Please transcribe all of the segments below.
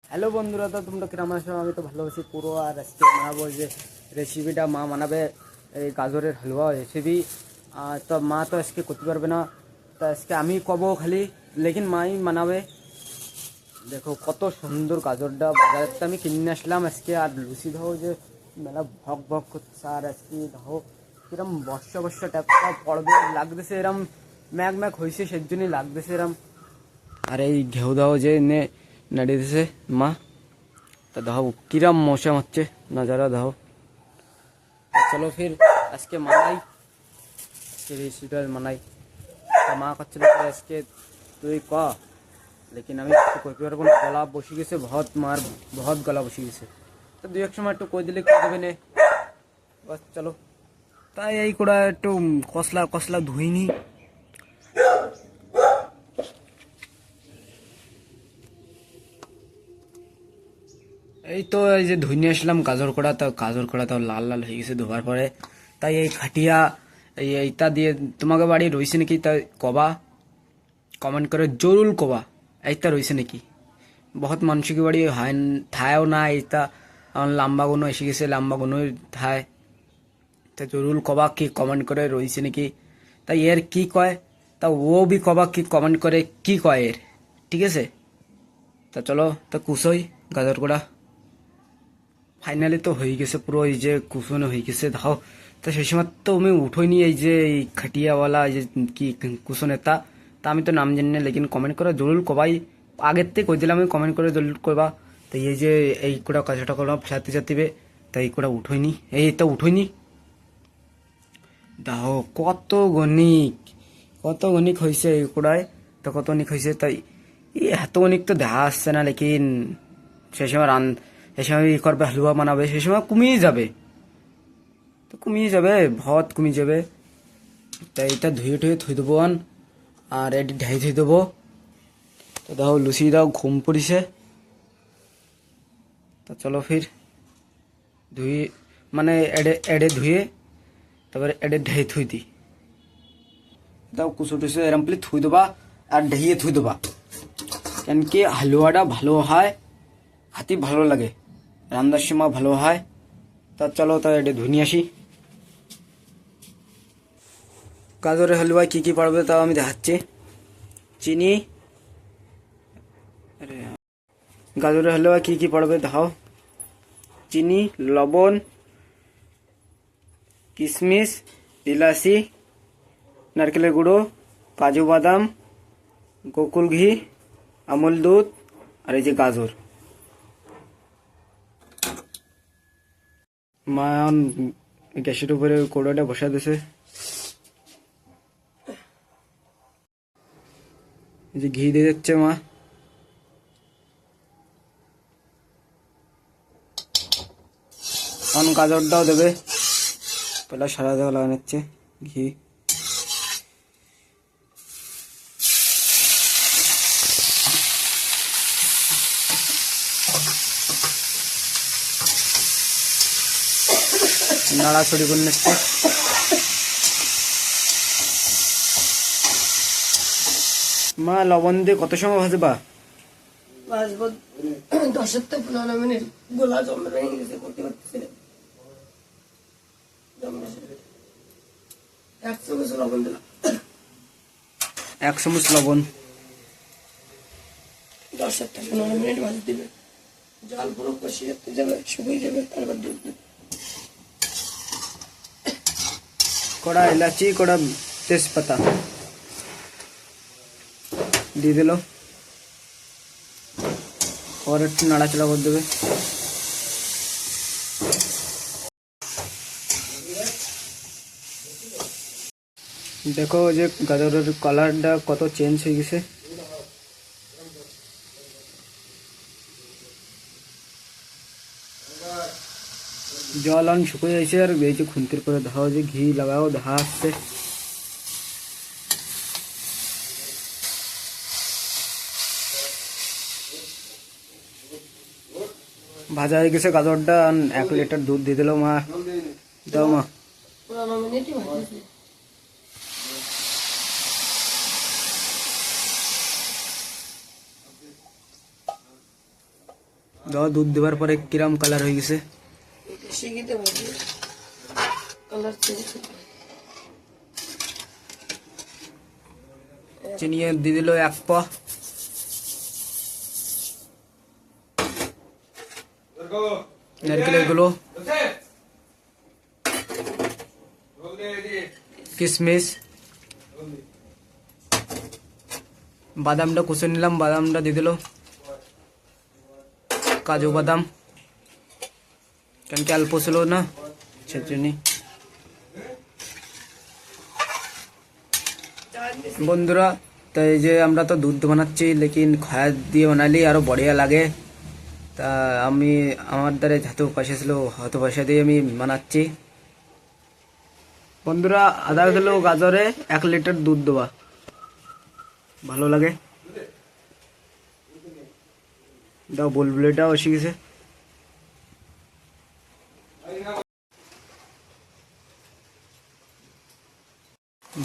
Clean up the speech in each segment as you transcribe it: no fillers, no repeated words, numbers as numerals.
Hello বন্ধুরা, তো তোমরা কিরম আছো? আমি তো ভালো আছি পুরো। আর আজকে বানাবো যে রেসিপিটা, মা বানাবে এই গাজরের হালুয়া রেসিপি। তো মা তো আজকে করতে পারবে না, তো আজকে আমি কব খালি, লেকিন মাই বানাবে। দেখো কত সুন্দর গাজরটা, বাজারে তো আমি কিনে আসলাম আজকে। আর লুচি ধো যে মেলা ভক ভক করছে। আর আজকে ধো কিরম বর্ষা বর্ষা ট্যাপটা পড়বে লাগতেছে, এরম ম্যাগ ম্যাগ হয়েছে, সেই জন্যই লাগতেছে এরম। আর এই ঘেউ দাও যে নাড়িয়ে দিছে মা, তা দাও কিরম মশা হচ্ছে নজারা দাও। চলো ফির আজকে মানাই, আজকে রেসিপিটা মানাই। তা মা করছিল আজকে তুই ক, লেকিন আমি একটু করতে পারবো না, গলা বসে গেছে বহুত, মার বহুত গলা বসে গেছে। তো দুই এক সময় একটু কই দিলে কই দেবে নে, বাস চলো। তাই এই কোড়া একটু কসলা কসলা ধুইনি। এই তো এই যে ধুই নিয়ে আসলাম গাজর কোড়া, তো গাজর কোড়া তো লাল লাল হয়ে গেছে ধোয়ার পরে। তাই এই খাটিয়া এইটা দিয়ে, তোমাকে বাড়ি রয়েছে নাকি তা কবা, কমেন্ট করে জরুর কবা এইটা রয়েছে নাকি। বহুত মানুষকে বাড়ি হয় থায়ও না এইটা, লম্বা গুনো এসে গেছে, লম্বা গুনো থায়। তা জরুর কবা কি কমেন্ট করে রয়েছে নাকি। তাই এর কি কয়, তা ও বি কবা কি কমেন্ট করে কি কয় এর, ঠিক আছে। তা চলো তা কুসই গাজর কোড়া ফাইনালি তো হয়ে গেছে পুরো, এই যে কুসুনে হয়ে গেছে দাও। তা সেই সময় তো আমি উঠোইনি, এই যে এই খাটিয়াওয়ালা এই যে কি কুসুনে তা তা আমি তো নাম জানি না, লেকিন কমেন্ট করে জরুর কবাই, আগের থেকে কই দিলাম আমি কমেন্ট করে জরুর করবা। তো এই যে এই কোটা কাজটা করলাম সাথে সাথে, তাই এই কোটা উঠোইনি, এই তো উঠোইনি দাও। কত গণিক হয়েছে এই কোড়ায়, তো কত গণিক হয়েছে। তাই এত গণিক তো দেখা আসছে না, লেকিন সেই সময় সেই সময় ই করবে হালুয়া বানাবে, সেই সময় কমিয়ে যাবে, তো কমিয়ে যাবে, ভত কমিয়ে যাবে। তাই এটা ধুয়ে টুয়ে থুই দেবো আর এটি ঢাই থুই দেবো। তো দেখো লুচি দাও ঘুম পড়িছে। তা চলো ফির ধুই, মানে এডে এডে ধুয়ে তারপরে এডে ঢাই থুই দিই। দাও কুচু টুচু এরম প্লি থুই দেবা আর ঢেয়ে থুই দেবা, কেন কি হালুয়াটা ভালো হয়, হাতি ভালো লাগে, রান্নার সময় ভালো হয়। তা চলো তা এটা ধুই নিয়ে আসি। গাজরের হালুয়ায় কী কী পড়বে তাও আমি দেখাচ্ছি। চিনি, গাজরের হালুয়ায় কী কী পড়বে দেখাও। চিনি, লবণ, কিশমিশ, ইলাচি, নারকেলের গুঁড়ো, কাজু বাদাম, গোকুল ঘি, আমুল দুধ, আর এই যে গাজর। মা এখন গ্যাসের উপরে কড়াইটা বসা দিয়েছে, এই যে ঘি দিয়ে দিচ্ছে মা। এখন গাজরটাও দেবে, পেলা সারা দেওয়া লাগাচ্ছে ঘি। নাড়াছড়ি করে নিচ্ছে। মা লবণ দিয়ে কত সময় ভাজবা? ভাজবো 10 থেকে 15 মিনিট। গোলা জমে ভেঙে গেছে, করতে পারতেছি না। 1 চামচ লবণ দিলাম, 1 চামচ লবণ। 10 থেকে 15 মিনিট ভাজ দিবে। জল পুরো কষিয়ে যাবে, শুকিয়ে যাবে, তারপর দুধ দিবে। কড়া এলাচি, কড়া তেজপাতা দিয়ে দিল, और একটু নাড়াচাড়া করে দেবে। দেখো যে গাজরের কালারটা কত চেঞ্জ হয়ে গেছে। জল অন শুকিয়ে যাইছে, আর এই যে খুন্তির করে দেখা যে ঘি লাগাও দেখা আসছে। ভাজা হয়ে গেছে গাজরটা, 1 লিটার দুধ দিয়ে দিল মা। দাও মা। 15 মিনিটই ভাজতেছি। দাও দুধ দেওয়ার পরে কিরম কালার হয়ে গেছে। দেশি ঘিতে ভাজি কালার চেঞ্জ চিনি দিয়ে দিল 1 পা। নারকেলের গুলো, কিশমিশ, বাদামটা কুচে নিলাম, বাদামটা দিয়ে দিল, কাজু বাদাম, কেন কি অল্প ছিল না সেজন্য। বন্ধুরা তো এই যে আমরা তো দুধ বানাচ্ছি, লেকিন খয়া দিয়ে বানালি আরো বড়িয়া লাগে। তা আমি আমার দ্বারা যত পয়সা ছিল অত পয়সা দিয়ে আমি বানাচ্ছি। বন্ধুরা আধা কিলো গাজরে 1 লিটার দুধ দেওয়া ভালো লাগে। দাও বুলবুলিটাও এসে গেছে।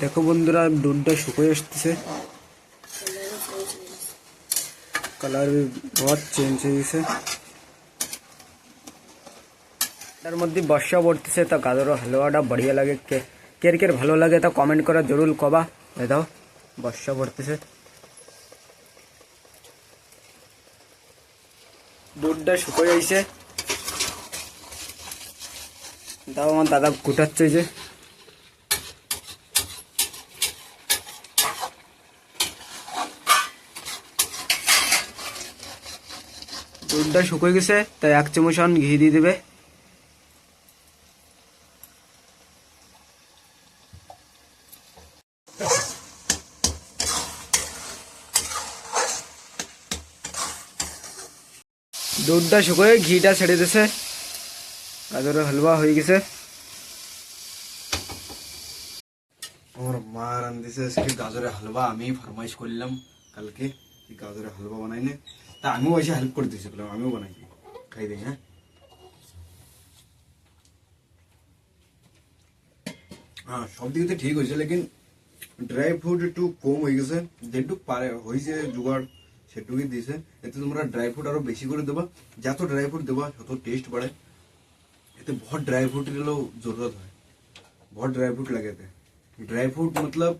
দেখো বন্ধুরা দুধটা শুকিয়ে আসতেছে, কালার भी बहुत চেঞ্জ হয়ে গেছে। তার মধ্যে বর্ষা পড়তেছে, তা গাজরের হালুয়াটা বড়িয়া লাগে। কে কে ভালো লাগে তা কমেন্ট করে জরুর কবা। দাও বর্ষা পড়তেছে, দুধটা শুকিয়ে যাইছে। দাও আমার দাদা কুটাচ্ছে যে, দুধটা শুকিয়ে গেছে, তাই 1 চামচ ঘি দিয়ে দেবে। দুধটা শুকিয়ে ঘিটা ছেড়ে দিছে, গাজরের হালুয়া হয়ে গেছে। আমার মা রান্ধিছে আজকে গাজরের হালুয়া। আমি ফরমাইশ করলাম কালকে গাজরের হালুয়া বানাই নে, তা আমিও এসে হেল্প করে দিয়েছি, বললাম আমিও বানাই দিই, খাই দিই। হ্যাঁ হ্যাঁ সব দিকে তো ঠিক হয়েছে, লেকিন ড্রাই ফ্রুট একটু কম হয়ে গেছে। যেটুক পারে হয়েছে জোগাড় সেটুকুই দিয়েছে। এতে তোমরা ড্রাই ফ্রুট আরো বেশি করে দেবা, যত ড্রাই ফ্রুট দেবা তত টেস্ট বাড়ে। এতে बहुत ड्राई फ्रूट की जरूरत है, बहुत ड्राई फ्रूट लगे थे। ड्राई फ्रूट मतलब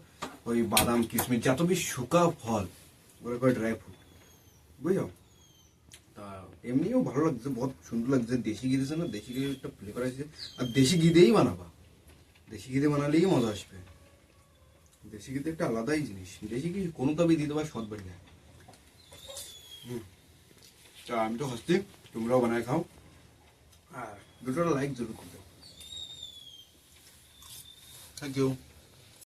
वही बादाम किशमिश যত भी শুকা ফল ওরা কয় ড্রাই ফ্রুট, বুঝছো? তা এমনিও ভালো লাগছে, বহুত সুন্দর লাগছে। দেশি ঘি দিয়েছে না, দেশি ঘি একটা ফ্লেভার আছে। আর দেশি ঘি দিয়েই বানাবা, দেশি ঘি দিয়ে বানালেই মজা আসবে। দেশি ঘিতে একটা আলাদাই জিনিস, দেশি ঘি কোনো তবে দিয়ে দেবা স্বাদ বেড়ে যায়। তা আমি তো হাসছি, তোমরাও বানায় খাও আর দুটো লাইক জরুর করে দাও। Thank you.